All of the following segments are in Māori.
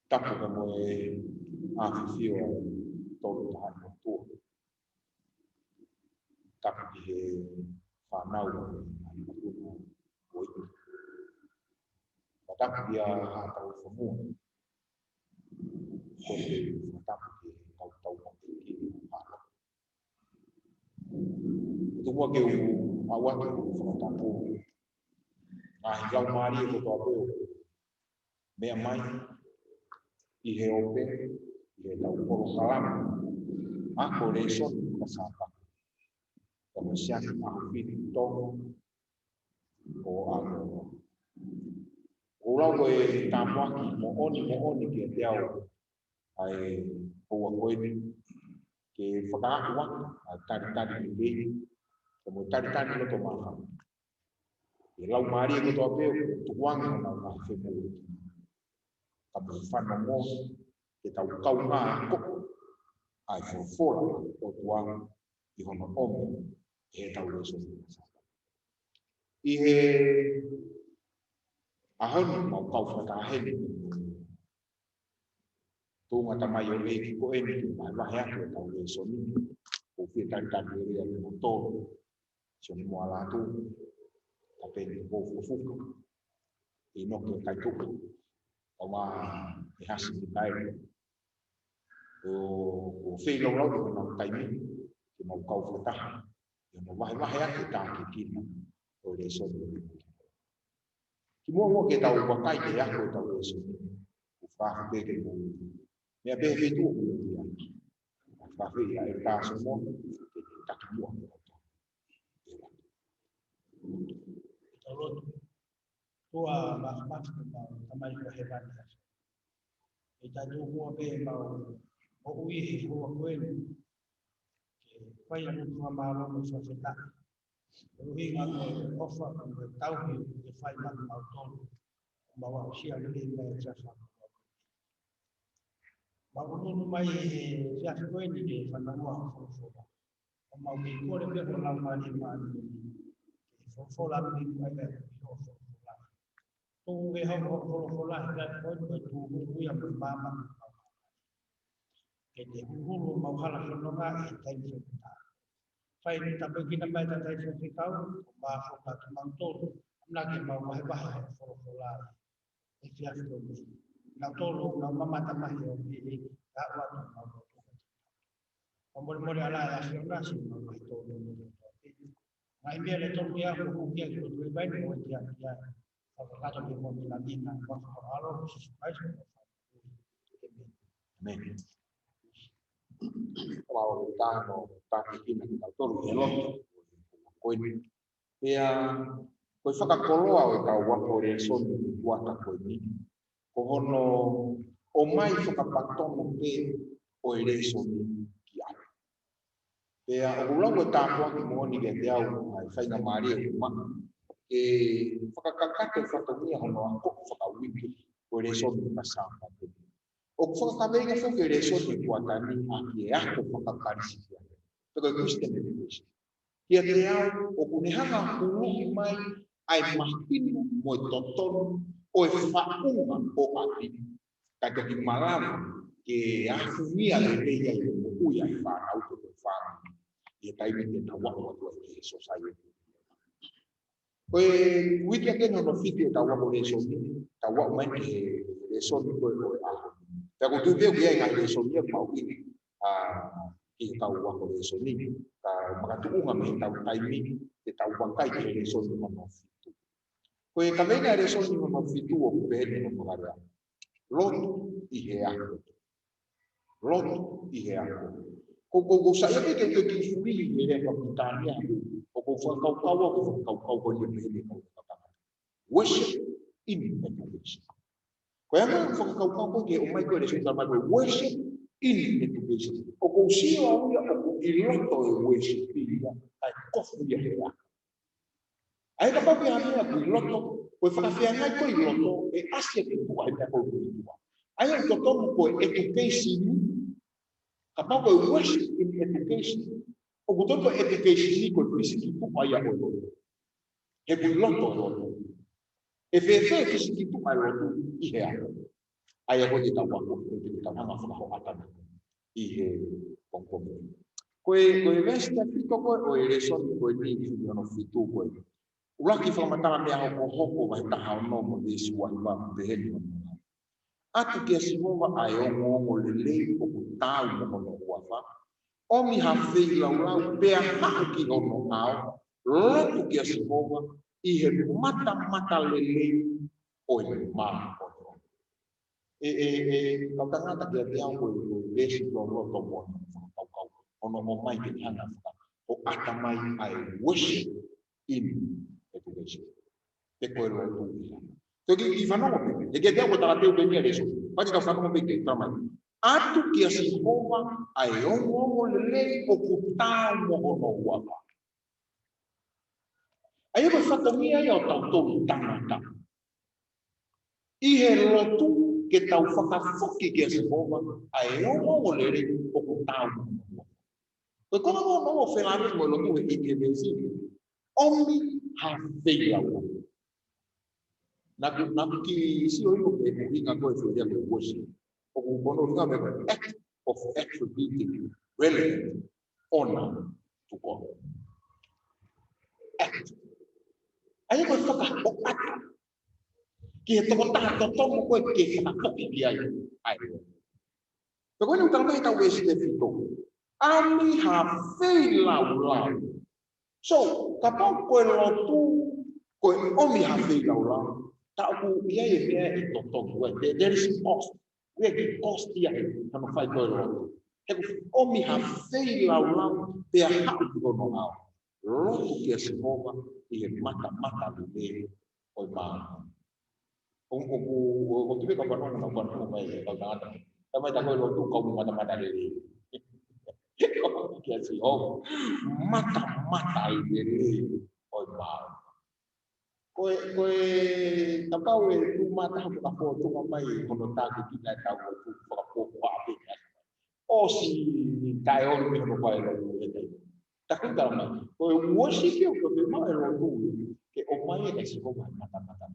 tapu ka mo e awhiwhio tolu tahan o tua. Tapu ki he whanau ai matuna o iku. Tapu ki a hātau whamua. Ko te tapu ki tau ki hātau. Tua ke u awatu whakatapu. Ngahi lau maari e koto apeo. Mea mai, i he ope, i he tau koro kalama. Ako reson ka sapa. Kamo siaki aku piti tongo o ako. Ulau koe tamuaki mo oni ke te au ai hoa koe ni ke whakaakua tari ki behi kamo tari loto maha. E lau maari e koto apeo tukuanga na ngā whemu. Kamo whanongo ke tau kaunga koko ai whorofora o tuanga i hono omo e tau reso ni sapa. I he ahonu mau kau whakaheni tūnga tamai o reiki ko eni ki mai wahe ake tau reso ni o whia tari rea ni mo tōru so ni mua lātu tape ni o fufuka i noke kai tuka o ngā e hasi ni kai o whilo rau o ngā taimi ki mau kau whataha i mo wahe ake tā ki kina o reso ni ki mua ke tau wakai ke ako tau reso ni o whahu ke mo mea behe tu o ia whahu ia e tāso mo ke taki mua Toloto, tua mas ke mau tamai ko he vani hasa. E tatu mua be mau o ui he hoa koeni. Ke whai anu tua mālo mo whawheta. Ruhi ngā koe ofa ko tauhi ke whai manu mau tolu. Mawa o sia lili mea trasa. Maununu mai he fiafi koeni ke whananua o whawhora. O mau ke kore pe o lau mani mani. Fola ni mai be o fola. Tu we ha fola ka ko tu ku ya mama. Ke te hulu mau hala no nga e tai fita. Fai ni ta be kina mai ta tai fita ba fola tu manto na ke mau mai ba fola. E fia ko ni. Na tolo na mama ta mai o ni ta wa tu. Omor ala ya fiona si mai tolo. Mai mia le tolu ya ko kia ko tu bai mo dia dia. Kalau di mobil lagi nak kalau sesuai. Amen. Kalau kita mau tak bikin kita tolu elok koe ia koe whakakoloa o tau wako reso ni wata koe ni. Ko hono o mai whakapatono pe o reso ni ki ana. Pea o ulau e tāpua ki mooni ke te au ai whainga maari e ma e whakakakate whakamia hono a koko whakawiki o reso ni masama. O whakakameinga whuke reso ni kuatani a ki e ako whakakarisi kia. Peka Christian education. Kia te au o kunehanga hulu mai ai mahinu mo totoru o e whaunga o ati. Kata ki malama ke ahumia le reia i o uia i whanau to te whanau. Ia taimi te tawako atua i society. Koe wiki ake no fiti e tawako resoni, tawako mai ke resoni koe koe aho. Pea ko tu veo kia inga resoni e mau ini ki tawako resoni. Ka makatuunga me tau taimi te tawakai ke resoni no fitu. Koe kawenga resoni no fitu o kupeheni no magarea. Lotu i he ako. Lotu i he ako. Ko saya ke ki fuli ni le kapitania ko kau ko ni ni ko worship in education ko ya kau ke o mai ko le sinta mai worship in education ko si o ya ko iloto e worship ya ai ko fu ya ya ai ka pa ya ko iloto ko fa ka ngai ko iloto e asia ke ko ai ko ai ko education Kapag worship in education, o gusto ko education ni ko pisikitu ay ako. E buloto ro. E fefe pisikitu ay ro ihe ako. ai ko te tawa ko te tawa ma fa ho atana I he pongpong koe vesta fito koe o ele son koe ni no fitu koe ulaki fa matala me ho hoko vai ta ha no mo de si wa ba de he atu ke si mo ai o mo le o tau mo no wa fa o mi ha fe la ula pe ha ki o no ao lo ke si mo I he mata le o ma kau tanga tak dia ko le si lo to mo ono mo mai ke hanga o ata mai ai worship in education te ko lo to ki I fano e ke te ko tala te o ni eso pa te ka fa mo pe ke tama atu ki asi hova ai o le o kuta mo no wa ai ko fa to mi ai o to tanga I he lotu ke tau whakafoki ke asi hova ai o le o kuta mo Porque quando eu não ofereço o nome do Equivesi, homem havia na que se eu não a coisa de hoje, o quando eu act of attributing relevant honor to God. Act. Aí eu vou falar o act que é tomo coisa que é a que aí. Então quando eu trabalho com esse defeito Ami hafe laulau. So, kapag koe lotu, koe omi hafe laulau. Tahu ia ia itu toh there is cost. Ia cost dia sama fai koe lotu. Omi hafe laulau dia hak kono au. Lotu kia semua ia mata dulu koe ma. Kau tu kau bangun mai kau jangan. Tapi tak koe lotu kau mata dulu. Kiasi mata ini oi mau koe tapau tu mata apa tu mai kono ta kita tahu tu apa apa o si kai on mi no pai lo tak kalau koe worship yo ko be mai lo tu ke o mai e si ko mata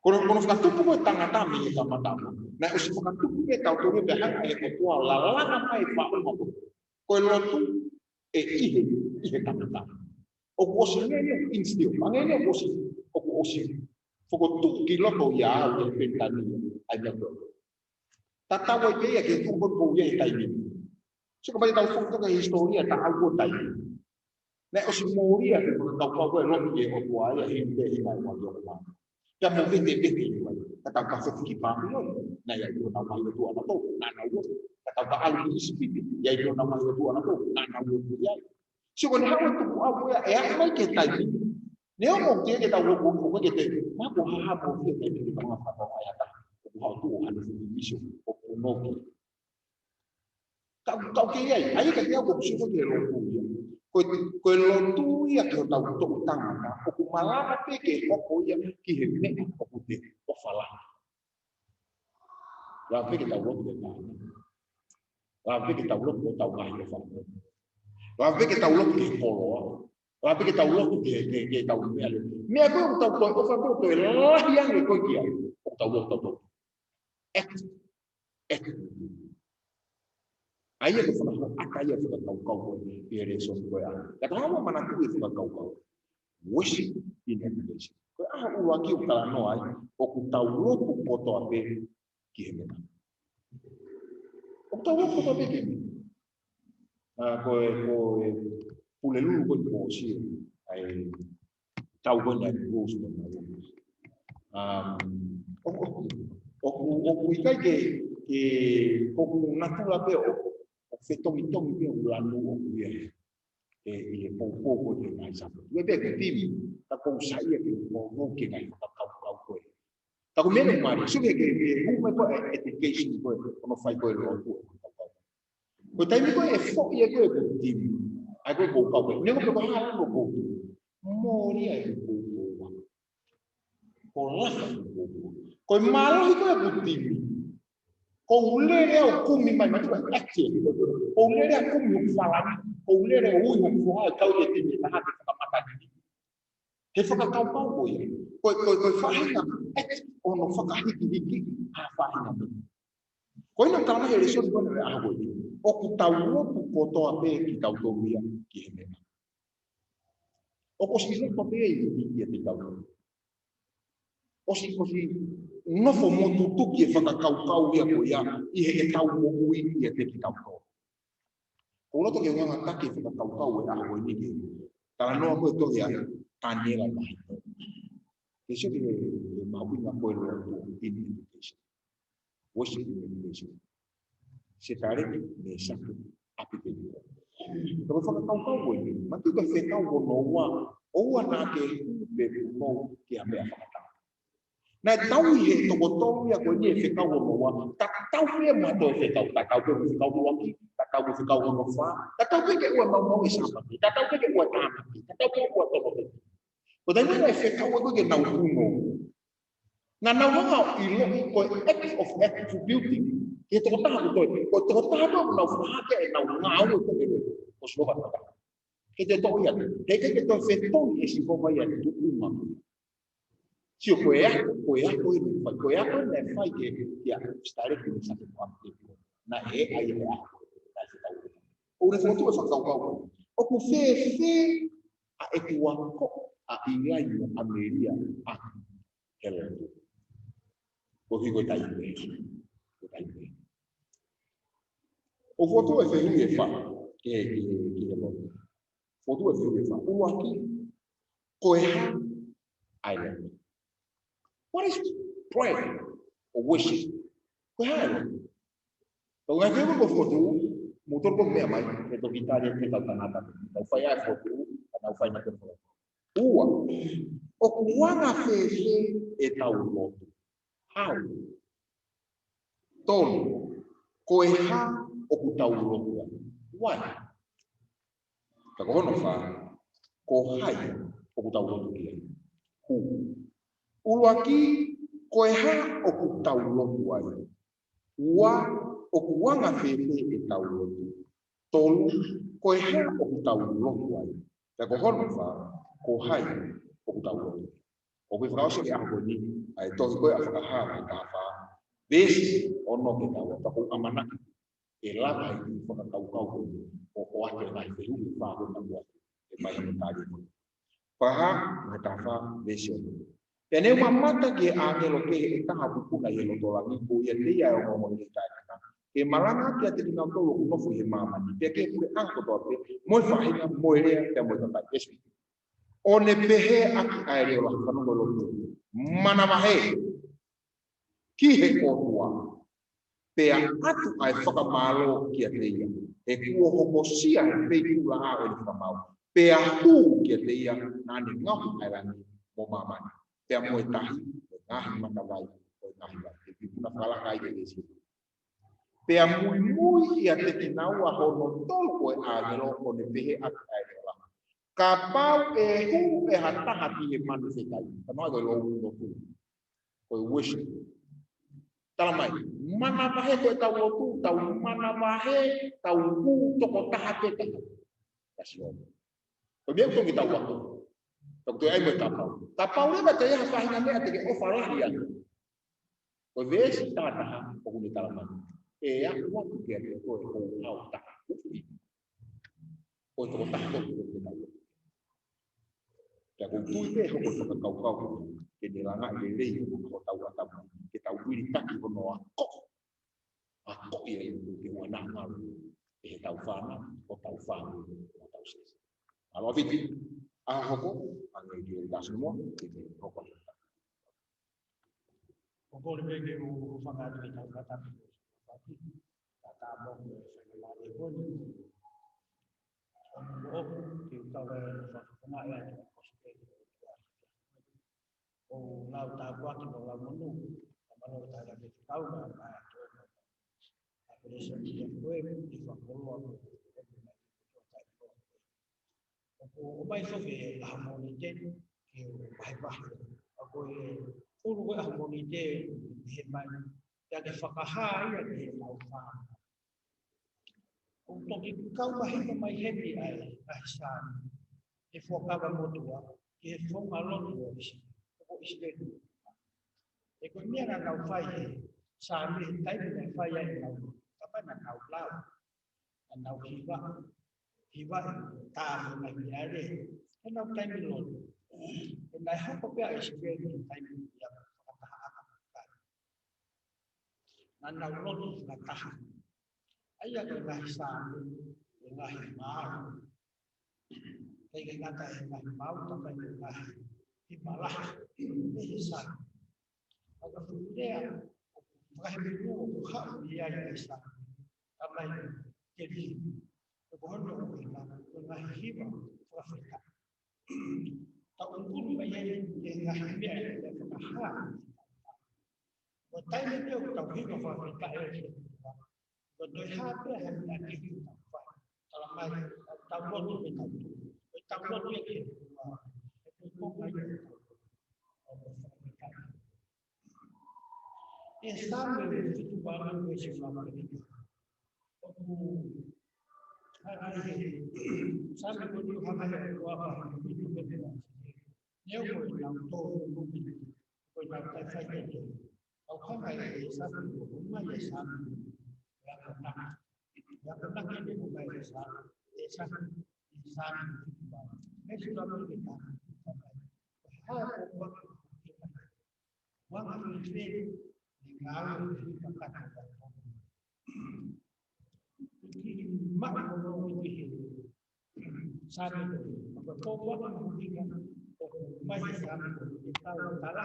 Kono fakatupu ko tangata mi mata na usi fakatupu ke tau tu be hang e ko la mai pa mo ko lo tu e ihe tangata o ko si ne instio mangene ko si o ko si foko tu ki lo ko ya o pe tani aja ko tata wo ke ke tu ko ye tai ni so ko ba tau foko ka historia ta algo tai na usi moria ko tau ko lo ye o ko ya hinde ina mo yo yang mungkin dia kata kafir kita nah ya itu nama itu anak tu nana itu kata baal isbi ya itu nama itu anak tu nana itu ya siapa hawa tu aku ya mai kita ini nếu một cái tàu lục cũng có thể má của ha một cái này thì bằng pháp của ai ta họ tu hành vi sự của nó cậu kia ấy cái theo cũng chưa có thể lục koe lotu ia ke tau tok tanga o malama pe ke o ia ki he me o te o fala la pe ke tau lo te la pe ke tau lo ko tau mai o fala la pe ke tau lo ke polo la pe ke tau lo ke tau me ko tau ko o fa to la ia ni ko kia o tau lo to ek Aí eu falo, aí eu falo kau e reso koe a. Kata hama mana tu e kau. Worship in education. Koe u aki o tala no ai, o ku tau loku poto ape ki he mena. O tau loku poto ape ki he mena. Koe pule lulu koe ko si ai tau koe na rules koe na rules. O ku ikai ke o ku natula pe o fetomi pe ulanu o ia e pouco de mais a eu pego time tá com saia que não que vai kau koe tá com menos mari sube que uma ko education ko no fai ko lo ko tai mi ko e fo ia ko e time ai ko ko ne ko ko hala no ko mori ai ko la ko malo ko e time o ulere o kumi mai mai ake o ulere o kumi o falani o ulere o ui o fuha kau e tini na hati whakamata ni he whakakau pau ko ia ko whahina ono whakahiki a whahina me. Koina tala he resori kone re aha koe. O ku tau opu kotoa pe ki tau toruia ki he mea. O ko si roto pe i te tau. O si nofo motu tuki e whakakaukau ia ko ia i he tau mohui i te ki tau toru. Ko roto ke nganga take e whakakaukau e aha koe ni ke. Tala noa koe tohi a tanera mahi. Ke se ke mahui ngā koe roa to in education. Worship in education. Se tare me saku api te dira. Tau whakakaukau koe ni, matu ka whekau o no wa, oua nā ke be no ki a mea whakatau. Nā tau i he toko tau ia koe ni e whekau o no wa, ta tau mea mato e whekau, ta tau pe whekau o aki, ta tau pe whekau o no wha, ta tau pe ke ua mau i sāpati, ta tau pe ke ua tāmati, ta tau pe ua tokote. Ko tai nana e whekau o koe ke nau kuno. Nā nau hanga i loki koe act of attributing, e toko taha ko toi, ko toko taha tō nau whahake e nau ngāu e koe o sloka tata. Ke te tō ia, he ke toi whetoni e si koma ia tu uma. Sio koe ako i whai, koe ako i whai ke ia stare ki ni sake whamte. Na e ai e ako, na e tau. O re whotu e whakaukau. O ku whe a e kua ko a ingai o Ameria a hele. O higo tai me. O whotu e whehu e wha, ke e loto. Whotu e whehu e wha, o aki, koe ha island. What is prayer or worship? Koe ha island. Tau ngai keu ko whotu, motor ko mea mai, e to gitaria ke tau tanata, tau whai ai whotu, tau whai na te whotu. Ua, o kuanga whehe e tau loto. Hau. Tonu, koe ha o ku tau loto. Wai. Ka kohono wha, ko hai o ku tau loto kia. Hu. Uluaki, koe ha o ku tau loto ai. Ua, o ku wanga whehe e tau loto. Tolu, koe ha o ku tau loto ai. Ka kohono wha, ko hai o ku tau loto. O koe whakao ke ako ni, ai tohi koe a whakaha mai ka wha. Besi ono ke tau, tako amanaki. E lava i whakakaukau o ate ngai whehu i whaho na mua. E mai hano tāri mo. Whaha, mai tā wha, besi ono. Pea neu mamata ke āngelo ke e taha pupuna i eno tola ni ko ia leia e ono mo i tākana. E maranga ki a te ringa tolo ku nofu he mamani. Pea ke kure anko toa pe, moi whahinga, moi rea, pea moi tatai. Esu. O ne pehe aki aere o la whanungo loto. Mana mahe. Ki he kōtua. Pea atu ai whakamalo ki a teia. E kua homosia he peiku la a o ni whamau. Pea hū ki a teia nāne ngahu airani mo mamani. Pea moe tahi, o ngahi matawai, o ngahi wai. E pipuna whalakai e esi. Pea mui i a te tinau a hono tolko e āngelo o ne pehe atu aere o la. Ka pau e hū e hataha ki he manu whekai. Ka noa koe lohu no hū. Koe worship. Tala mai, mana wahe koe tau lotu, tau mana wahe, tau hū toko taha te taha. Kasi ono. Koe mea utongi tau wako. Tau koe ai moe tapau. Tapau lewa te eha whahinga mea te ke ofa lahi anu. Koe vesi tātaha o kuni tala mai. E aku watu kia te koe o hau taha. Koe toko taha toku koe te tau lotu. Kia koe tui te hoko toka kau. Ke ne langa i le rei o tau atamu. Ke tau wiri taki hono a koko. A koko ia i ke wana maru. E he tau whana o tau whana o tau sese. Alo awhiti, a hoko, a ngai ki e lasu mo, ke te hoko. O kore me ke o whangatu i tau katami. Tata mongo e whangalare koni. O ke tau e whakakona e atu kosuke. O ngau tākuaki no lau monu. Mano tāra me tau na mai atu. A presa ki e koe, i whakoloa no. O mai sofe a hamoni te, ke o mai wahi. A koe uru koe a hamoni te, he mai, te ake whakaha ia te he mau whaa. O toki kau mahika mai hepi ai, ai sāni. E whakawa motua, ke he whonga lotu o isi. O isi te. Economia na kau fai sa mi tai mi fai ai kau apa na kau lau na hiwa ta na mi ale na tai mi lo na ha ko pia isi ke ni tai mi ya na lo na ta ai ya na sa na ma kai ga ta na ma ta ka na himalah ni sa Agak dia, bukan itu, hak dia yang Islam. Apa itu? Jadi, kebohongan kita, dengan hibah, Afrika. Tak untuk bayar dengan dia yang berhak. Bertanya dia tak hibah Afrika ini. Berdoa dia hendak hibah. Kalau mai tahun itu tahun itu itu bayar. Esame itu barang bersifat ini. Sampai pun hamil apa itu berbeda. Nếu người làm tôi cũng bị người làm tay phải thế ông không phải để sao cũng mà để sao là không nặng cái điều này để sao cái sự đó mới được hai cuộc quan hệ về ngáo thì các bạn mắt của nó thì sao được mà có quan hệ gì mai sao được tao ta là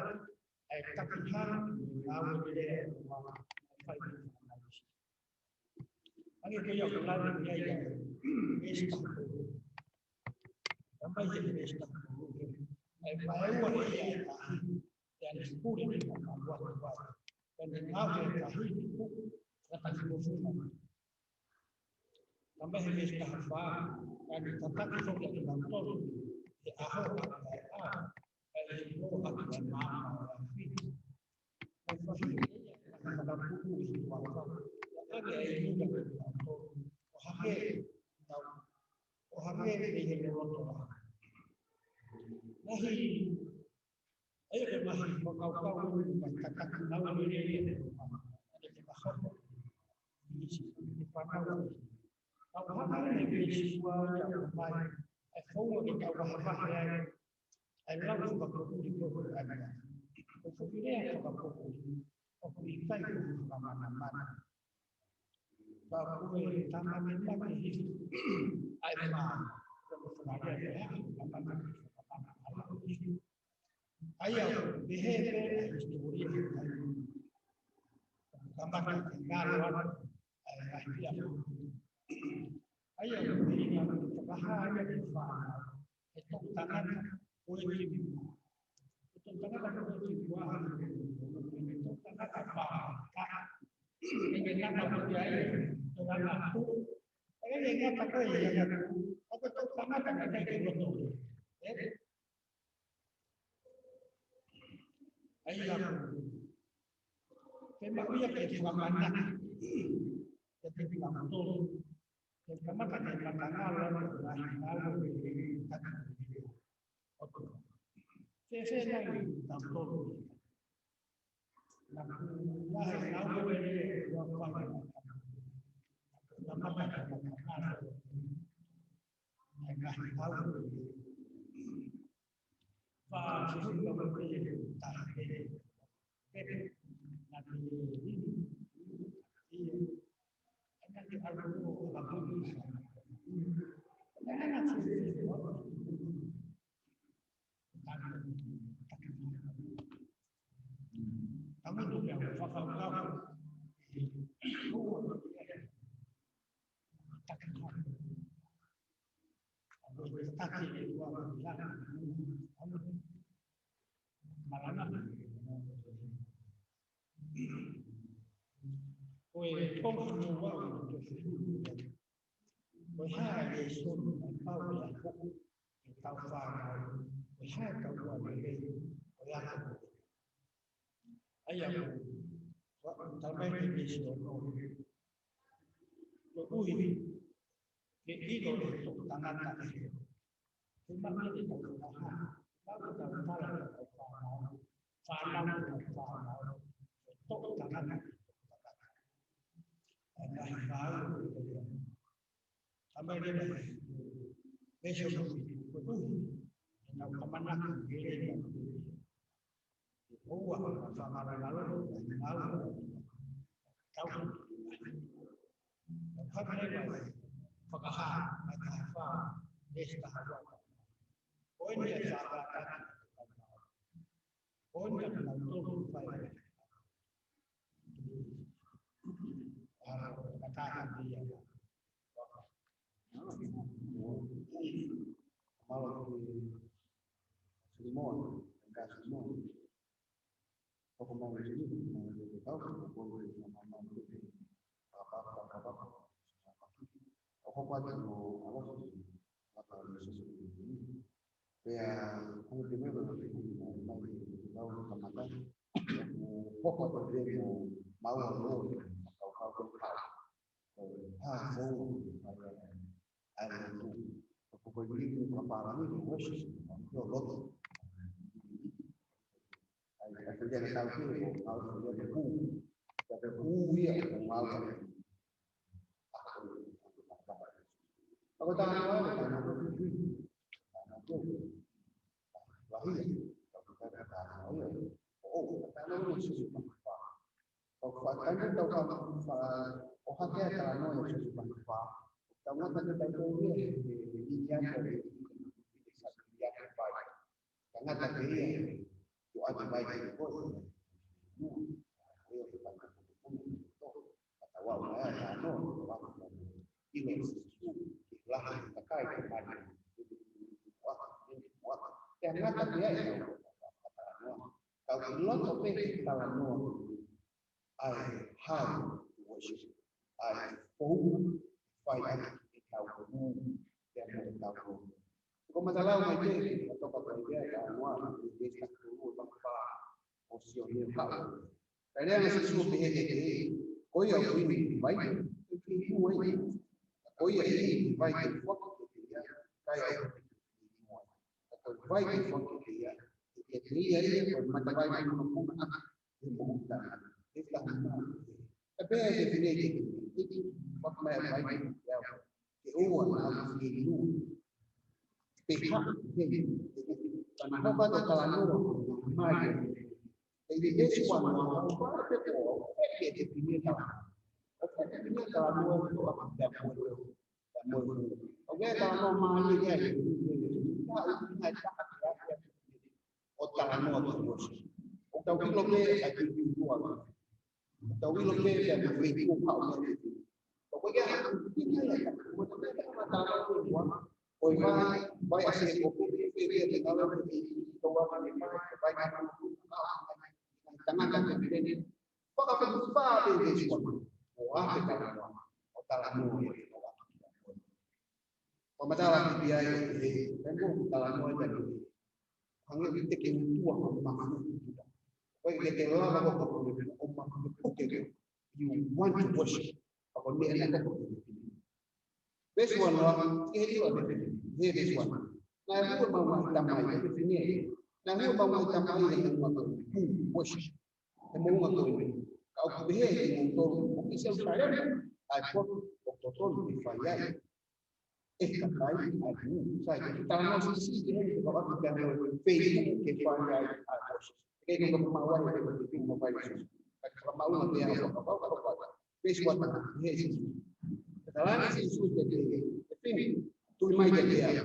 các hàng ngáo về phải anh ấy bây giờ là được như vậy bây giờ về phải quan hệ dan sepuluh di dalam buat dan mengalir kahit itu kata semua tambah ini istihfa dan tetap sudah dalam tol di akhir itu akan maaf dalam buku itu ada ini dalam tol ohake ini Allah nahi ayo masih kau katakan lawan ini ada di bawah di panau kau apa ini siswa yang baik aku di bawah apa yang Allah sudah berfirman di Quran berfirman aku ikan mana bahwa taman ini ayat ayah behavior historia gambar ngalawan ayah ini bahaya di faham itu tangan wajib itu tangan wajib wah itu tangan apa ini tangan berjaya dengan aku ini yang apa ya aku tuh tangan ada di betul ayah, memang dia keselamatan, jadi bilang betul. Keselamatan yang tanggal lalu saya lagi betul. Lalu ini keselamatan yang tahu. Pak sudah berbeda tarik nanti ini nanti aku lakukan kamu tuh yang fakal kamu Ôi không mua vào được với hai đề xuân bao là phụ tàu vào với hai tàu vào về với ăn ấy giờ tàu bay về xuân rồi ui cái ý đồ để tục tăng ăn tại cái mắt để tàu ha bác tàu ta là tàu vào whanau tok tangan ai whau sampai dia besok nau kamana gele oh whanau lalu tahu Fakirnya, fakahah, fakahah, desa hawa. Poinnya sahabat, poinnya menonton file. Katakan dia. Kalau semua, enggak semua. Kalau mau ini, tahu boleh nama apa. Ojo ya como primero poco podemos mau no Aku tahu ada I have worship. I hope fight Como masalah mai ke atau apa dia semua di desa dulu tanpa opsi yang tahu. Karena yang sesuatu ini koi yang ini baik itu baik. Koi ini baik fokus dia kayak atau baik fokus dia. Dia ini macam baik pun bukan. Itu tapi definisi itu makna baik ya. Keluar harus dulu. Pihak ini, karena pada kalau maju, jadi semua orang pada itu, dia definisi oke, ini kalau itu apa dan oke, kalau maju dia, kita cakap ya, otak terus, otak kita lebih aktif dua, otak kita lebih aktif dua, pokoknya kita ya, masalah Hoy vai a ser porque ele não vai tangan ini pada pada ini semua wah kita otak mu pemasalah dia ini tembok dalam mu aja hanya kita ketua rumah Hoy kita lalu apa you want to worship apa ni enak This one, this one. Now, who about Tamai? Now, who about Tamai and worship? The moment of behaving, I thought of the total fire. If the light, I do, so I cannot see the faith can find out. I worship. Taking up my wife, everything of my wife. But from my own, they are about this one. Kesalahan Yesus jadi ini tu mai jadi ya.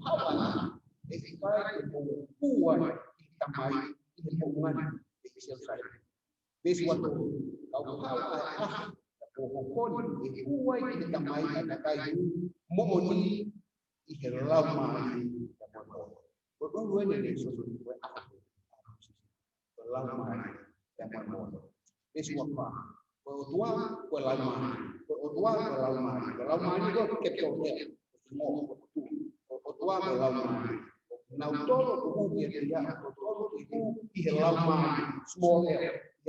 Apa sebagai buat kita mai hubungan Yesus saya. Besok kau pokoknya buat kita mai ada kayu mohoni ihelau mai. Berdua ini Yesus buat lama yang mau. Besok apa? Berdua lama. Lama ni kau kepol dia. Semua lama. Now todo o dia todo o lama small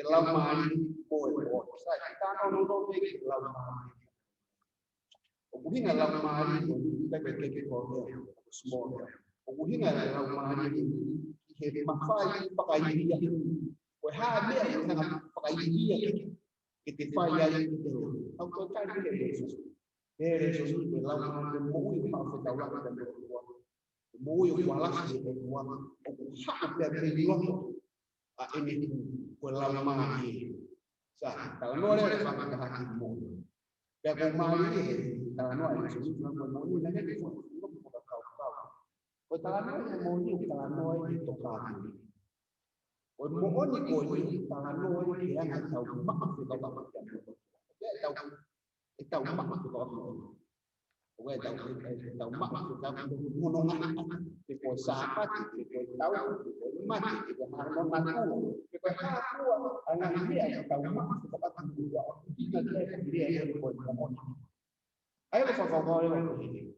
lama ni boy. Sai kita não vê lama. O buhinga lama ni kita kepol dia small. O buhinga lama ni he mafai pakaiia ko ha me nga pakaiia ke te fai ai te au ko kai ke so ni la mo mo i pa fa ta la ta mo i ko ala se ko wa o ha pe pe lo a eni ko la ma ki sa ta no le fa ka ha ki mo pe ko ma ni ta no ai so ni mo ni na ke ko ko ka ka ko ta no mo ni ta no ai to ka ni ko mo ni ko ni ta no ai ke nga ta ma ko ka ba ya ta ma ko ka Uwe tau mak tu tau gunungan di ko sapat di ko tau di ko mati di ko harmon matu di ko haku anak dia tau mak tu dapat juga kita dia di ko mon ayo fa fa ko ini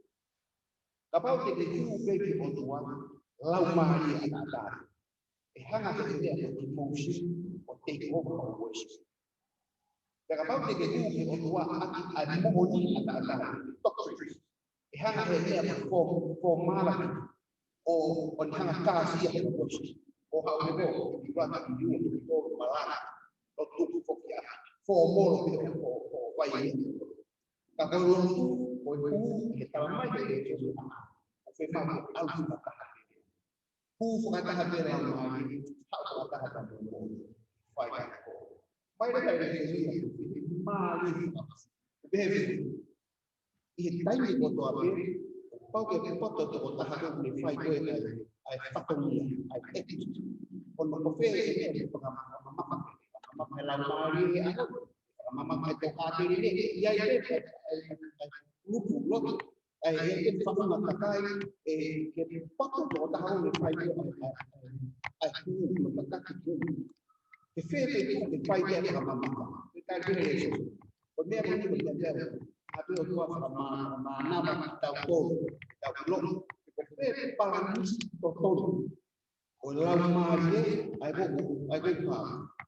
kapau ke di ku be di on tuan lau mari ada hanga ke dia di motion o take over our worship kapau ke di ku on tuan ada mohoni ada hanga he for mala o on hanga kasi ya o ha o go di ba di ko mala o tu ko ya for more o wai ka ko o ku ke ta mai de so o fe ma al fu ka fu ka ta de la ma ni ha ka ta ha ta mo fai ka ko mai de de ma ni be I taimi ko to ape pau ke poto to ta ha ko ni fai ko ai fatongi ai etik on mo fe e ko mama la mari mama ko ka te ni ya ai grupo lo ai e fa ma ta kai e ke poto to ta ha ni fai ko ai ku mo ta ka ki e fe ke fai ke mama ke ta ke ni ko me mo ni ko ta tapi o ma nama tau long ko pe palanus to todo o la marie ai pa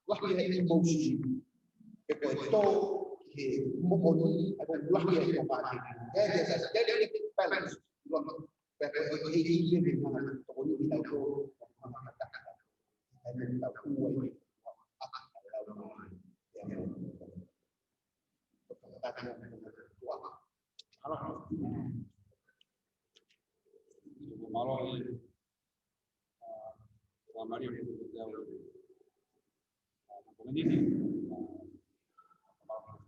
la ke emoji ke ko to ke mo oni ai la ke ko pa ke ke balance lo pe ko e ni le na to ni tau to ai me tau ku Malo la Maria jauh ini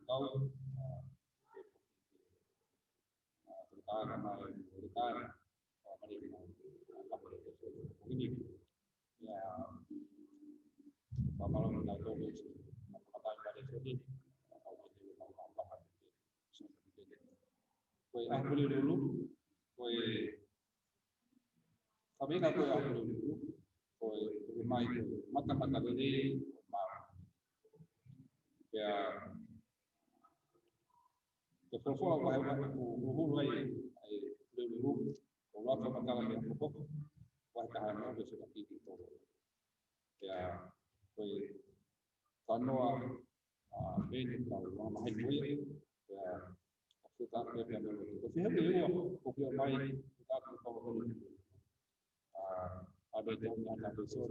tahu terutama Maria ini ya kalau kita tahu kata pada sini kue aku dulu kue kami nak kue aku dulu kue mai mata ini ya Keperluan bahwa hulu ai dulu kalau kita kalau yang pokok wah tahan itu seperti itu ya kue tanua ini kalau mahal kue ya kita akan tapi itu kopi mai kita akan tahu ada yang ada besok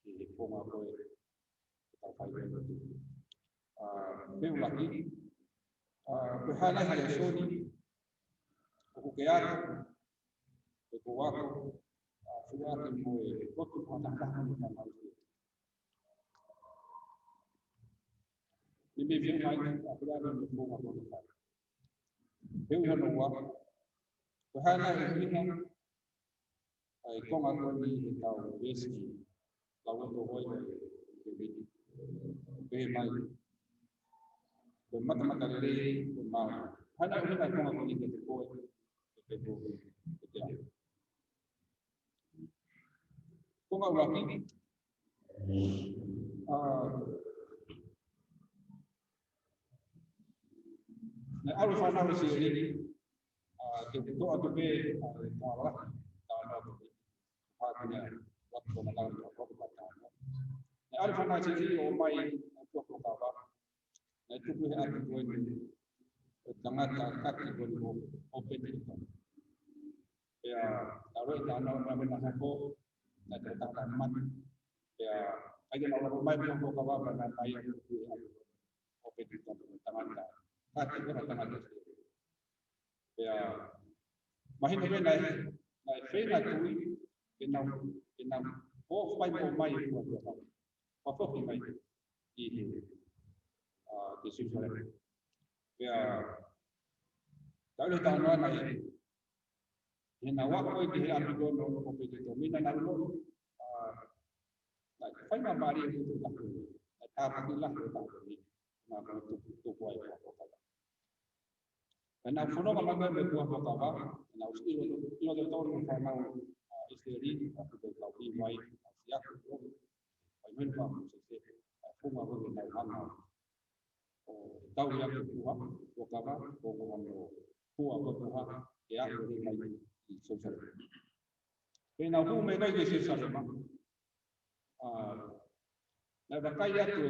di koma kue kita pakai itu lagi berhala yang soni ukukiat ukuwako sudah dimulai waktu pengetahuan dan manusia ini bilang aku dah berhubung dengan Tuhan Tuhan Allah berhala ini kong aku ni tahu rezeki lawan Tuhan ini bagaimana bermata-mata dari bermal. Hanya ini aku nak ini ketua. Kau nggak lagi? Nah, alfa nasi ini ketua atau be malah tahun apa? Haknya waktu malam apa tahun. Nah, alfa nasi ini omai untuk apa? Nah, itu boleh ada dua ini. Jangan kaki boleh open itu. Ya, kalau tanah nama nasi ko, na te tata mani. Pea, ai na ora mai pia ko kawa na mai o pe te tangata. Ka te kora tangata. Pea, mahina me na whena tui, ke nau o whai mo mai e kua kua. Papoki mai i te sifare. Pea, taule tānoa nei, he na wako i te he api dono o pe te tō mina na ulo, whai ma mari e kutu taku, na tāpaki lahi o taku ni, nā kua tuku ai kua kua. E nā whanonga manga me kua kua wā, e nā ilo te tōru o whanau isteri, a kutu kau i mai, a siaku o, ai minu wā mo se se, a whunga rungi nau hanga, o tau i ake kua, kua kawa, o kua no kua kua e ake ri mai i sosare. E nā hu me ngai ke sosare ma. Nā wakai atu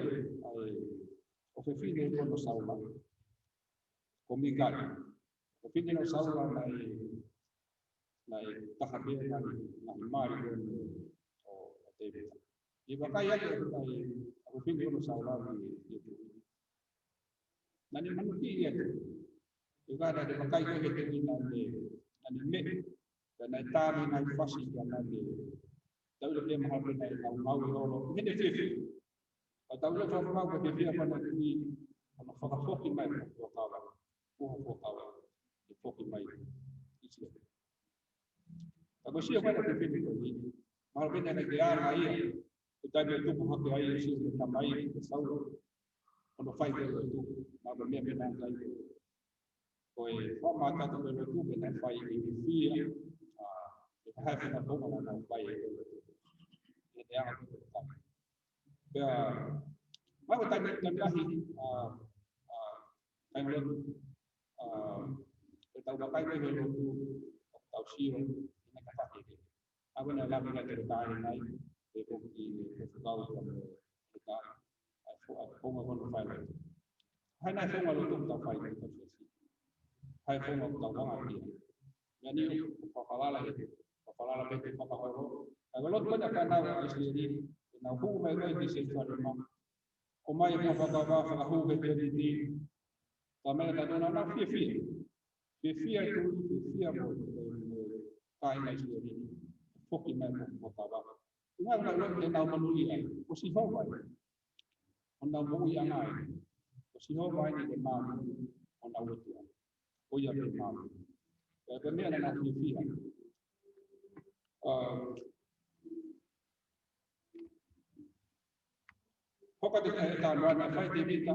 o whiwhine e kono saula, ko migari. O whiwhine no saula nai taha pia nai maari o David. I wakai atu o whiwhine kono saula ni nani manu ki atu. I gada de wakai koe he te ina nani me, nai tāmi nai whasi ka nani taule te maha pe nai mau i oro, hene whiwhi. A taule tō whakau ka te whia pana ki ana whakafoki mai o kawa, uho kawa, e foki mai i tia. A ko sia whana te whiwhi ko ni, maha pena na ke āra ia, e taime e tupu hake ai e sia te tamai e sauro, ono whai te o tupu, maha mea mea nā kai ko e whamata te o tupu e nai whai e whia, e hai whina tōma nā whai e o tupu. E te anga tupu tāme. Pea, mai o taime lahi, taime lotu, e tau wakai koe he lotu, tau sio, e nai ka whake. Awe na lahi na te tāre nai, e koki e whukau ka me e tā, a whonga kono whai lotu. Hai nai whonga lotu tau whai lotu tau sio. Hai whonga tau wanga kia. Ia ni o whawhalala he, whawhalala pe te whakahoro. Ai lotu mana whanau a Israeli, nā hu mai roi ki se whare ma. O mai e whakawa whakahu ke te riti. Tā mea tā tōna nā whia whia. Whia whia tu, whia whia mo kāi mai se riti. Whoki mai mo whakawa. Ngā ngā roi te nau manui ai. O si hau mai. O nā mui anga ai. O si hau mai ni te māmu. O nā wetua. O ia te māmu. Ka mea nā whia whia. Hoka te kahe tā noa, whai te vita,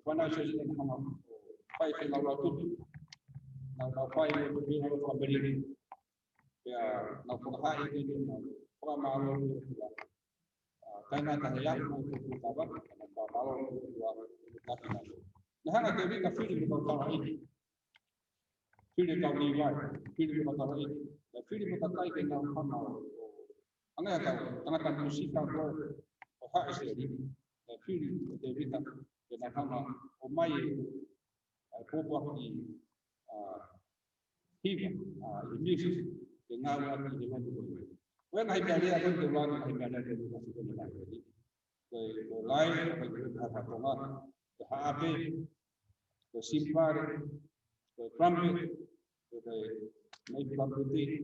whanau se te hama, whai te laura tutu, nau whai o te pēhara whameriri, pia nau whakahai te te nau whakamaro o te tua. Kainā tahe iaku o te pūtawa, nau whakamaro o te tua, o te taki nau. Nā hanga te vita whiri me kau tawa iti. Whiri kau ni wai, whiri me kau tawa iti. Nā whiri me kau kai ke nau whamaro. Angai kau, tangata musika o hae se riri. Whiri o te vita, e nā hanga o mai e pōpua ki hiwa, i music, e ngā wāki i wāki koi. Koe ngai mea rea koi te wāki ngai mea rea te wāki koi ngai koi. Koe lai, koe te hāpatonga, koe haape, koe simpare, koe trumpet, koe mai trumpeti.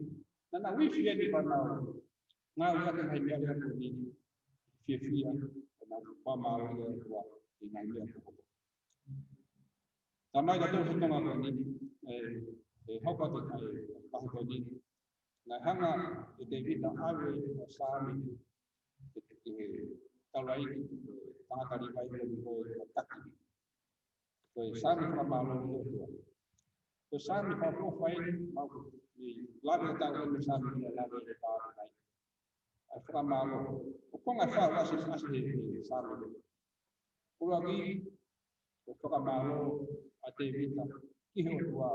Nā wifi e ni whanau, ngā wāki ngai mea rea koi ni, whia na whamaro ia kua i ngai mea kua. Tā mai ka tō hitonga koe ni, e hauka te kai pahi koe ni, ngai hanga e te vita awe o Sāmi, e taurai, tangatari mai koe o taki. Koe Sāmi whamaro ia kua. Koe Sāmi whawhawhai, mau i lawe tau e Sāmi ia lawe e pāre mai. Ai whamaro, o konga whao asi e Sāmi. Ura ki, o whakamaro a te vita, ki heo kua,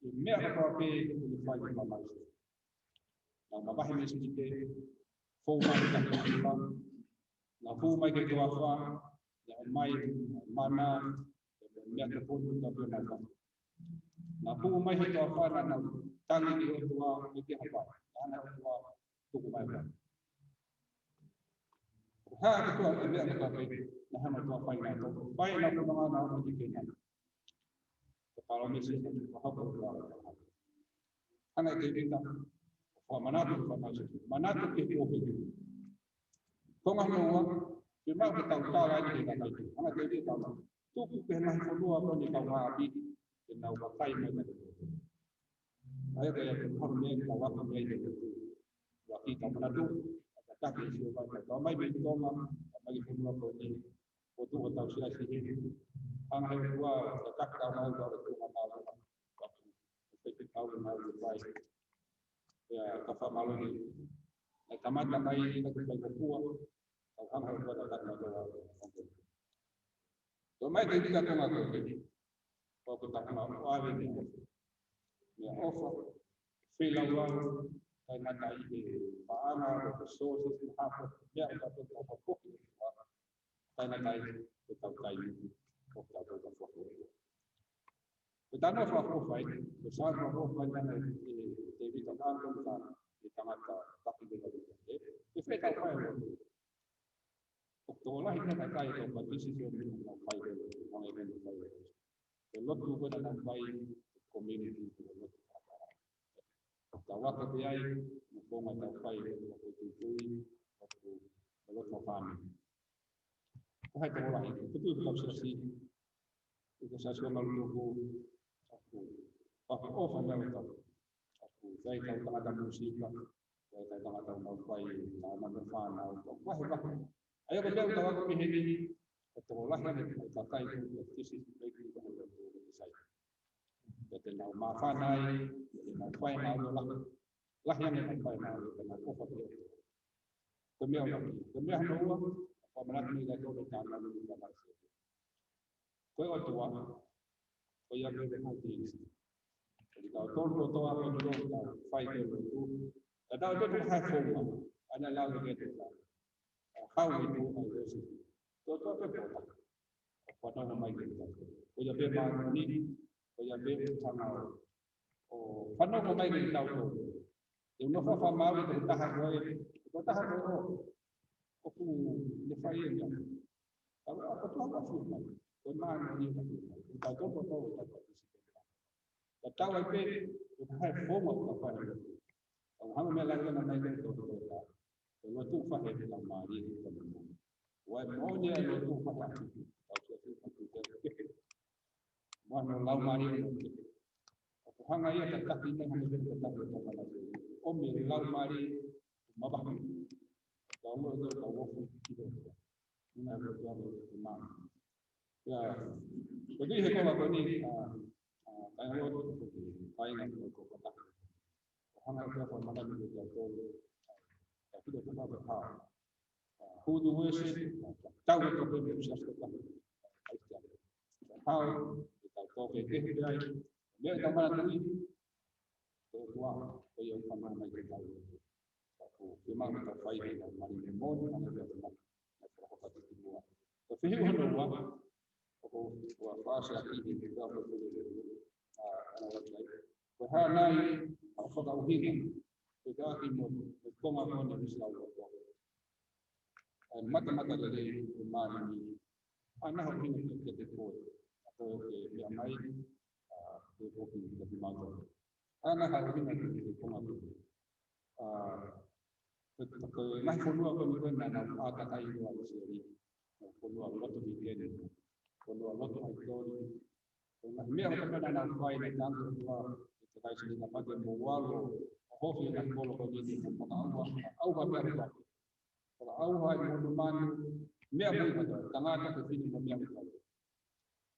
i mea katoa pē i whai i mamaise. Nā mawahi me siki te, fōu mai ka te whipa, nā fōu mai ke toa wha, nā mai mana, mea te pōnu ka pēna ka. Nā fōu mai he toa wha, nā tangi ki heo toa, me te hapa, nā heo toa, tuku mai mai ha ko to be na ka pe na ha ma to fai na ko ma na ko di ke na kalau misalnya apa berbuat karena itu kita mana tu mana tu kita boleh kau nggak mau cuma kita tahu lagi kita tahu karena itu kita tu pernah follow apa ni kau ngapi kita pakai macam ayo kayak kemarin kita waktu ini waktu kita mana tu tak isu apa kalau mai bin kau bagi follow apa ni foto atau siapa sih ang hawa tak tahu mau tu tahu kita tahu mau baik ya kafa malu ni kamata mai kita kuwa au kama hawa tak tahu to mai kita tu ngaku ko kita mau awe ni ya offer fila wa kana tai paana resources hapo ya kita tu kana tai kita kai ko ta ko ko kita no fa ko fai besar ko fai kana TV tangan kan di kamata tapi dia itu fai fai Oktober kita kata itu kondisi yang fai orang yang fai lot tu kan ada fai community lot tawa ke biai mau ada fai itu lot mau family hai tahu lah itu obsesi itu saya malu aku offer mereka aku saya tahu ada musik saya tahu ada mau fai nama depan wah ayo beliau tahu aku ini betul lah kan kata itu sisi baik itu saya jadi mau mafanai mau fai mau lah yang mau fai mau karena offer dia kemiau dua pemenang ni dah tahu dah lalu kita masih kau tua kau yang lebih hati jadi kalau tahu apa dulu fai dulu ada tu hai form ada lalu dia how we do all this to pada nama kita kau yang memang ni kau yang memang oh pada nama kita tahu yang nak faham mahu itu tahan aku nefai ya kalau apa tu apa sih benar ni kita tahu kita tahu apa hai form apa ni kalau hang melakukan nama itu kalau tu faham dalam mari kita wah maunya itu faham mana lau mari hang ayat tak kita hang tetap om lau mari mabah kalau itu kalau kita ini ada memang ya jadi kalau ini kalau final itu kota hang ayat apa mana kita tapi dia pernah berhal who do worship tahu itu berbeza sekali how kita tahu dia dia tambah lagi tua yang pernah mereka tahu memang kita fight dengan mari demon karena dia pernah berapa kali buat tapi orang wa fasa ini juga betul wahana afada uhini sudah imut koma kona Islam mata dari iman ini anak ini kita ikut atau yang lain itu lebih mantap anak ini kita koma ke nah follow apa mungkin nana ada kayu dua seri follow apa tu bikin follow apa tu aktor nah ini apa nana fai dan dua kita kayu sini apa dia mewalo hofi dan follow begini au apa berapa kalau au hai muduman ini apa itu tengah tak sini yang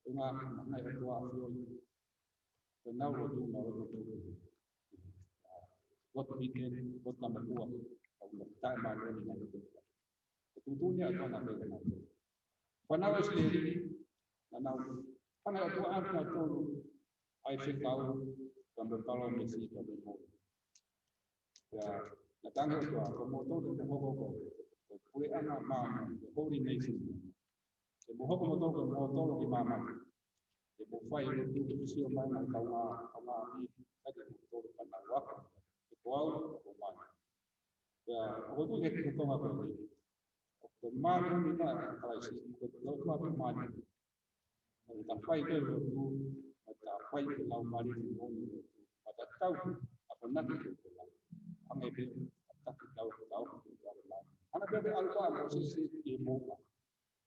tengah hai dua fiol kenal waktu waktu bikin waktu tambah dua tak malu ni nak tentunya akan ada kenal. Panawas sendiri, kalau tu apa tu, saya tahu gambar kalau mesti gambar. Ya, datang tu apa motor tu motor. Kue anak mama, holy nation. Sebuah motor di mama. Sebuah file itu mesti orang tahu apa ini. Ada motor panawak, sebuah rumah. Ya, aku tu kita tahu apa ni. Kemarin kita krisis, kalau tu apa mana? Kita fight tu, kita fight lawan mari tu. Kita tahu apa nak itu. Kami itu tak tahu. Anak bebe alba posisi ibu.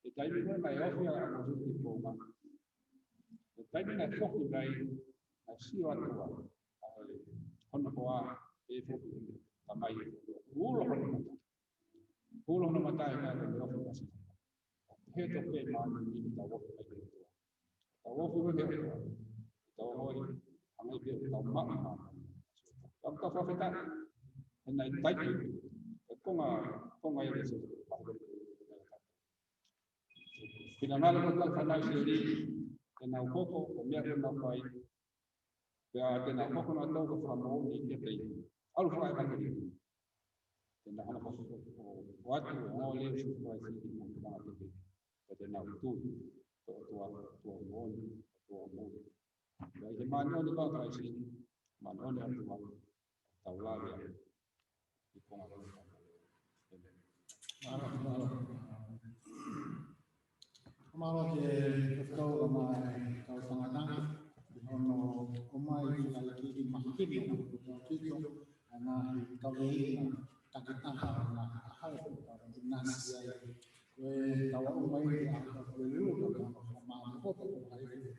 Kita ini kan naik ya posisi ibu. Kita ini nak fokus dari siapa tu. Kon kuah itu tamai. Pulau nama tahu kan orang masih. Itu ke mana ini tahu apa itu. Tahu pun dia. Tahu ini kami dia tahu mak. Kalau kau kita hendak baik, kau ngai itu. Final kita final sendiri. Kenal koko, kemudian kenal baik. Ya kenal koko nak tahu ke kamu ni kita ini. Alfa apa itu? Kenal anak koko. Waktu oleh supaya sini kita nanti kita nak tua mon. Jadi mana ni kau try sini, mana ni tua tahu lah ya. Kemarin ke kau ramai kau tengah ono omai lagi di makin itu anak kau ini tak tahu nak hal nasi kau omai aku dulu sama foto hari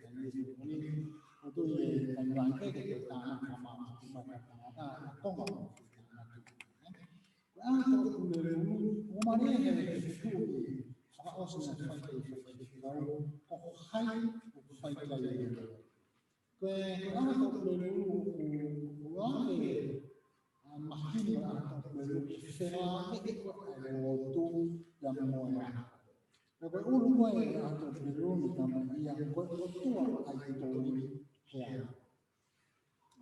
ini itu yang rangkai kita sama ada tong aku dulu omai itu kalau sudah kau hai lagi aku dulu makin aku dulu sekarang itu ada waktu yang mana aku ulumai aku dulu nama yang tua itu ya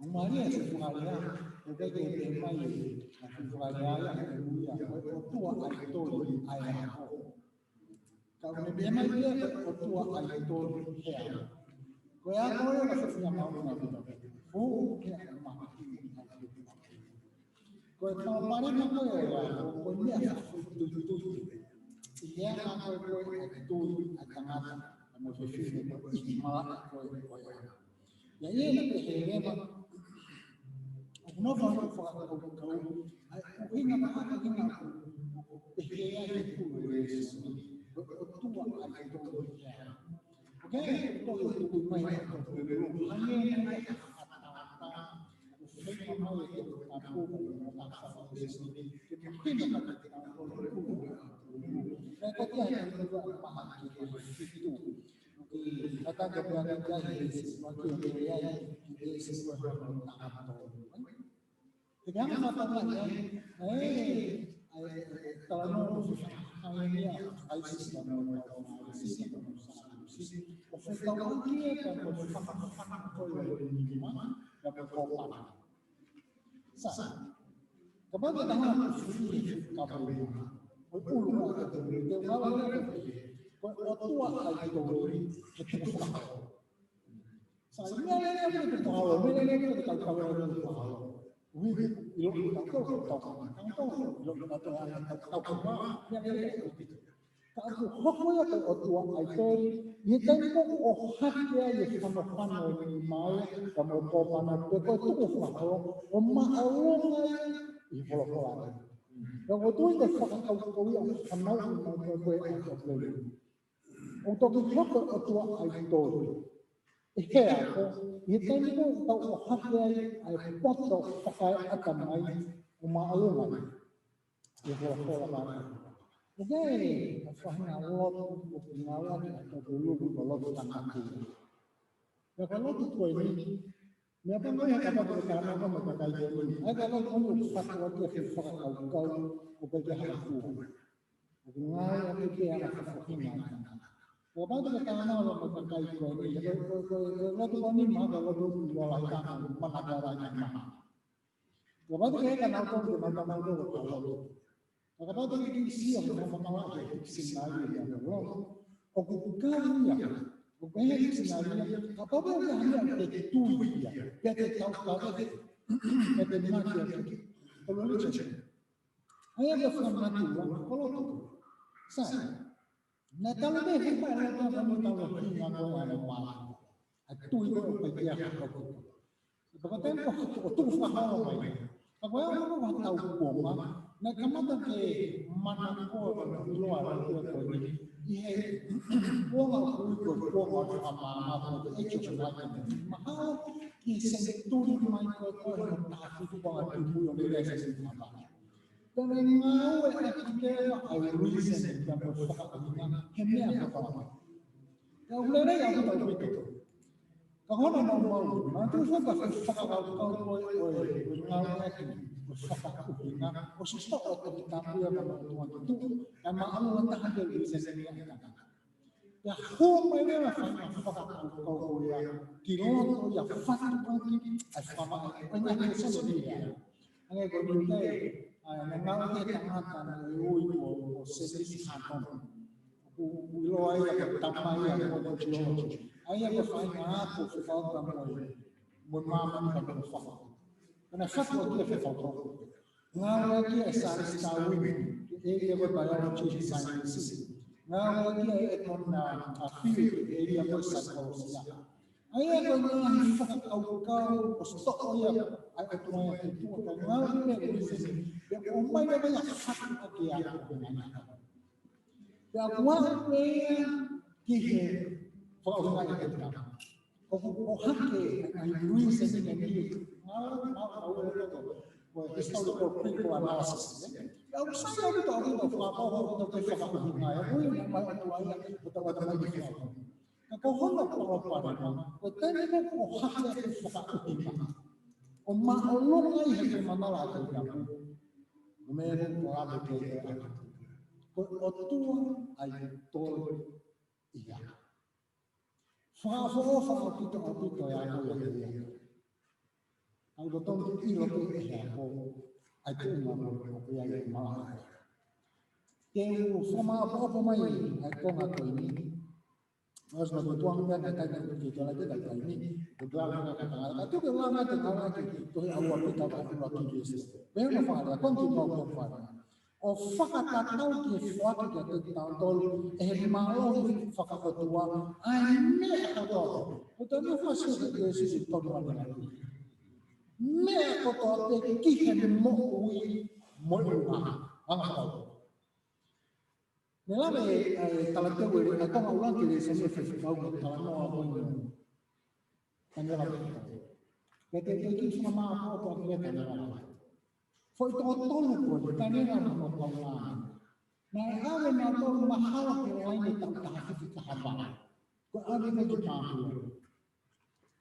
Umaria sebenarnya begitu demai sebenarnya ya tua itu ayah kalau demai dia tua itu ya kau yang masih mau nak oh kau kemarin aku kau ni tu dia aku itu akan mau sesuatu malah kau ya ini nak aku nak kau ingat itu tua okay, itu main hanya aku kata kebenaran jadi sesuatu yang terjadi jadi sesuatu yang tak jangan katakan kalau hanya ISIS dan ISIS kalau dia kan dapat kopan kemudian tangan kabel ulu ada dia malah tua itu saya yang tahu mereka tahu oui, ils ont encore Italiano tau hakai ai poto pakai akamai umaalungan. Ibu pola. Jadi, fahna Allah pengawan atau dulu kalau tanah. Ya kalau itu ini, ya kan ya kata berkata apa maka ini. Ada kalau kamu fatwa ke fatwa kau bekerja aku. Ngai aku dia aku fahina. Wabah tu kerana orang berkait ini, kalau tu ni mana kalau tu walaupun mana caranya mana. Wabah tu kerana orang tu mana mana kalau. Kalau tu ini siapa mana mana sinari yang orang. Aku bukan ya, bukan sinari. Apa pun yang hanya itu ya, kita tahu kalau kita mati. Kalau ni cakap. Ayah berfirman mati kalau tu saya. Nah kalau dia hebat lagi kamu tahu hingga kau ada malu. Itu itu bagian aku. Sebab tempo tu faham mai. Apa yang aku tahu kau na kamata ke mana ko luar itu ko ni ihe ko ko ama ko echo na mahal ki sentur mai ko ta tu ko tu yo le se ama dan ngau ke ai reason dan ko fa na hemia ko pa ka ulere ya ko tu kalau nak mau, nanti saya bakal fakal kau ngau lagi, fakal kubina, osis tak atau kita punya bantuan itu, nama Allah tak ada di sini yang kita. Ya, home ini lah fakal kau ya, kilo ya fakal kau ini, asma banyak kesalahan dia. Angin kau ni, ngau ni tangan ui sesi hantam, uloi yang tamai yang kau jual. Ayah berfaham apa fakal kamu, memaman kamu fakal. Karena fakal dia fakal. Ngau lagi asal setahun, dia berbayar cuci sains. Ngau lagi ekon api, dia bersakau siapa. Ayah berfaham fakal kau, stok ayah, ayah tuan itu akan ngau lagi di sini. Dia umai dia banyak fakal dia dengan. Dia buat dia kih. Kalau orang yang kita, orang yang Luis ini nanti, historical critical analysis. Kalau saya itu orang itu apa orang itu fakir bunga, ya, yang mana tuanya betul-betul lagi fakir. Kalau orang perempuan, betul itu orang yang fakir bunga. Umma Allah ini yang mana lagi kamu? Mereka orang bekerja. Otua itu iya. Fa kita ya aku ya. Ang gotong ilo ko ya ko. Aku mau ya malah. Kau sama apa mai aku ngaku ini. Mas betuang kan kata kita lagi kata ini. Betuang kata itu lama lagi. Itu awal kita lagi Yesus. Memang fala continue fala. O fakata tau ki fuatu ke tantol malo fakata tua ane ato utano fasu ke Yesus to mana me ato te ki mo ui mo tau nela me talante we ato ulang ke se kau talano apa ini kanela kete ki sama apa ke kanela foi totolo ko kanina mo panglan na hawe na to mahal ke lain tak tahafik kahaba ko ani ko tahu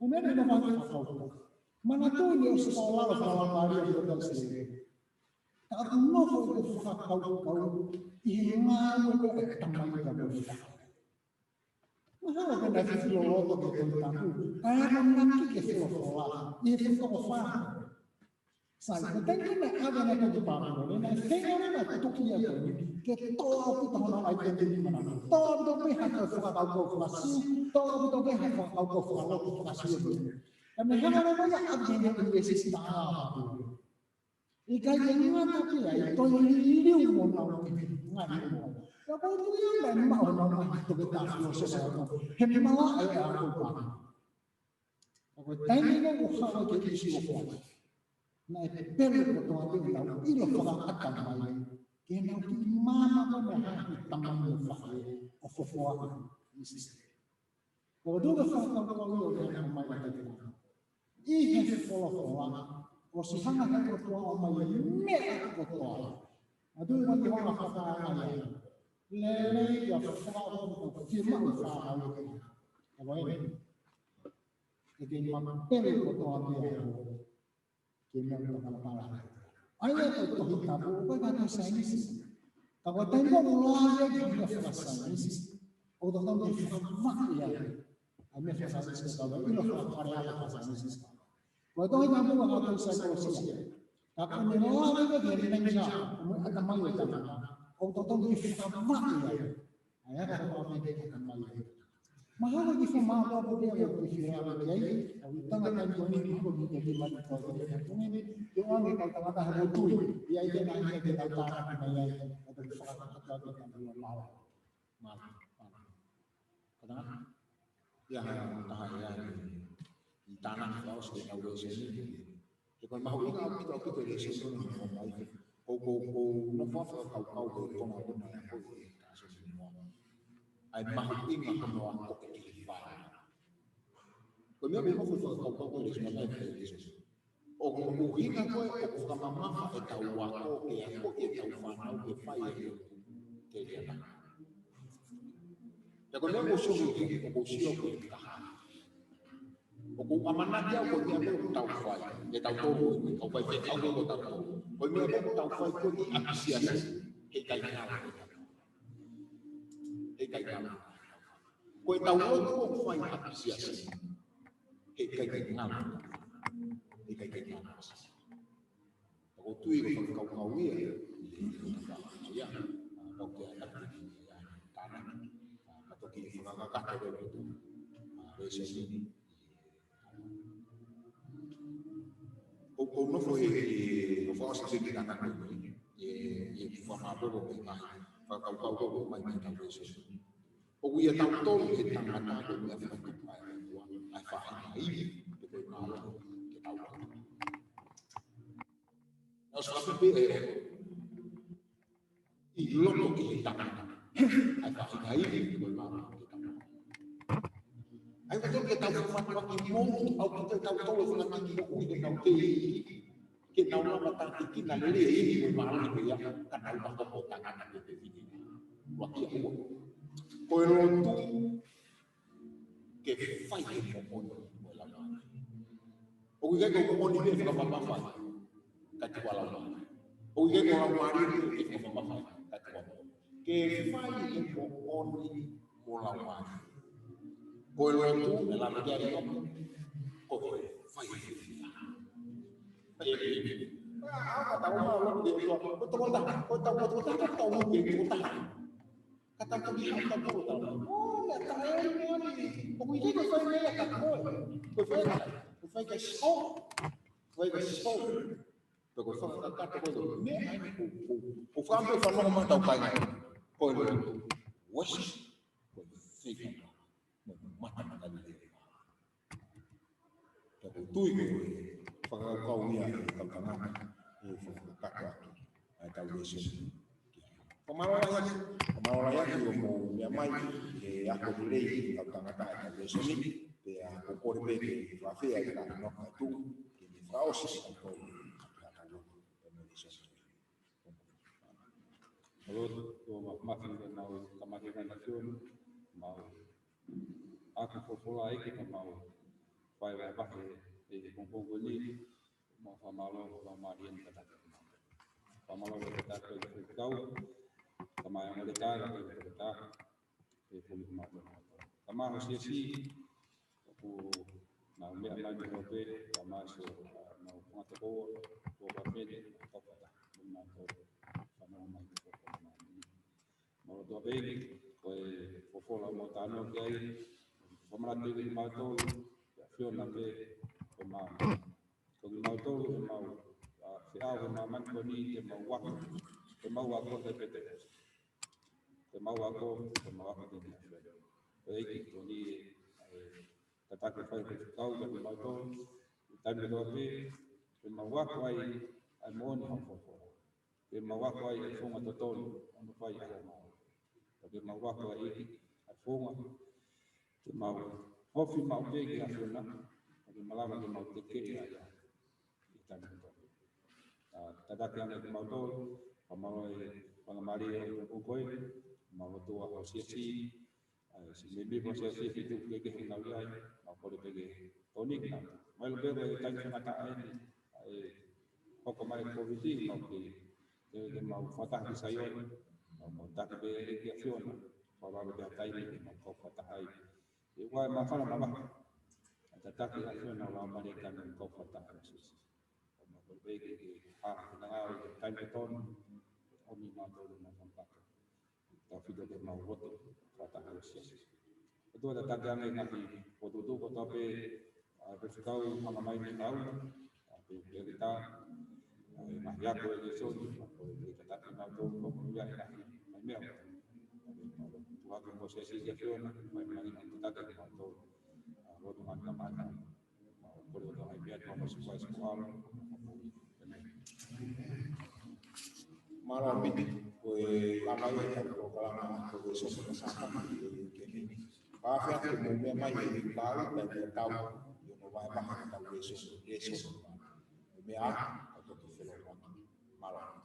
umene na mako mana to ni sekolah dalam hari yang bersih tak mau ko kau ingat ko tamai ka bersih mahal ko na silo ko tahu kaya nanti ke sekolah ini ko fa Sai, tenho na ada na de papo, né? Tem na tukia que todo que tá na identidade mana. Todo que ha que fala algo fácil, todo que ha que fala algo fácil. A minha na vai abdina de esse estado. E que aí não tá aqui, aí tô liu mo não. Ngani. Eu vou liu na mau não to que tá no social. Hemala é a culpa. Agora tem que falar que isso é na pele ko to ati na ilo fa akan mai ke na ki mama ko na ha tamang yo fa o fo fo isi ko do ga fa ko yo na mai ka ti I he fo fo o si hanga ka ko to mai me ko to adu ma ki hanga fa ka mai le ya fa ko ki ma fa ha ko ke ma pele ko to ati Kena kepala. Ayat itu kita bukan kata sains. Kalau tengok mulai dia fasa sains. Atau tentang mak ya. Kami fasa sains kalau ini karya fasa sains. Kalau kita bukan kata sains. Tapi mulai dia menja. Ada malu kan. Atau tentang mak ya. Ayat apa dia akan malu. Mahal lagi sama apa dia yang bersyukur kiai, utang akan kami ikut menjadi mati kau ini. Ini yang orang kalau tengah hari itu, dia itu nanya kita tak nanya ada soal atau kita belum malam. Kadang ya tahaya di tanah kau sudah tahu sini. Jika mahu ingat kita dari sini mau baik. Kau nampak kau bertemu dengan kau kasih semua. Ai mahu ingat semua kau kehidupan. Kami memang kau boleh sebenarnya itu. O hinga koe o kamamafa e tau wako e ako e tau whanau e whai e te reana. Te koe mea mosungu o ko sio koe kaha. O ko amanaki au koe mea mea tau whai, e tau tōru e tau whai, e tau tōru tau tōru. Koe mea mea tau whai koe i apisiasi, he kai ngala. He kai ngala. Koe tau roto o whai apisiasi, he kai ngala. He kai ngala. O tui ko kau ia ya o ke ana tanah atau ki ngaka ka itu resesi o no foi o fosse se que kana e forma bobo que mai fa kau mai mai tau resesi o ia tau tolu ke tangata ko ia fa ku ai fa ai ke ko malo ke tau nós vamos ver i loto ke tangan ai fa ai ke ko malo ke tau ai ko ke tau fa ko ki mo au ke tau tolu fa ki ko i ke tau te ke tau na mata ki na le i ko malo ke ya ka tau ba ko tangan ke te ni wa ki ko lo tu ke fai ke mo la o ke ko mo ni ke fa pa fa ka ti wala o ke ko ma ri ke fa pa fa ka ti wala ke fai ko oni mo la wa ko lo tu la me ya ko fai apa tahu mau dia ko to ta ko ta ko mo ke ko ta kata ko di ta ko ta oh ya ta ni ko ke ko fai me ya ka ko fai ka so fai ka so pero ko fa ka ko do me o fa me fa no ma ta pa ngai ko lo wash ko fi mata mata ni pero tu i fa ka uia ka kana e fa ka ai ta weso Pamalo ya ki mo ya mai e ako lei ka tangata ka weso ni pe ako ko be ke fa fe ai ka no ka tu ke ni fa o si ko Kalau tu masih mau kemahiran nasional mau aku popular kita mau pai vai di kumpul ni mau famalo marian kata famalo kita tahu sama yang mereka kita di kulit mata sama sisi aku mau me ala di hobe sama so mau pengetahuan bahwa beda atau kata mengatur sama mai mau doa baik koi fofola mau tano kiai pemerhati di mau fion nabe mau koi mau tu mau siapa mau man koni mau waktu ke PT mau waktu di baik koni kata ke fai kau ke mau tu tan ke doa mau waktu ai mon fofola mau waktu ai fonga toton anu fai ai tapi mau waktu ai fonga mau hofi mau begi afuna tapi malam ke mau teke ya itan tada yang mau to mau pengamari yang ukoi mau tua osisi si bibi prosesi itu begi hinau ya mau kode begi tonik na mau begi tan mata ai pokok mai covid mau ke mau fatah di sayon mau tak begi afuna kalau dia tahu mau fatah ai Iwa mafala mama tataki afuna wa mereka dan kau fatah Yesus. Oma berbagi dengar kain beton oni ma dulu na sampai. Tapi dia mau vote fatah Yesus. itu ada tagame nanti foto tu foto pe berfikau mengamai mikau tapi kita mahya ko eso kita kita tu kemudian nanti memang Tuhan memposisi dia tu memang kita tak tahu waktu mana boleh orang biar kalau sesuai sekolah malam ini kue kamai kalau kalau kue soal sama maaf ya kemudian mai tahu dan tahu yang mau bahas tahu Yesus Yesus. Mea atau tu malam.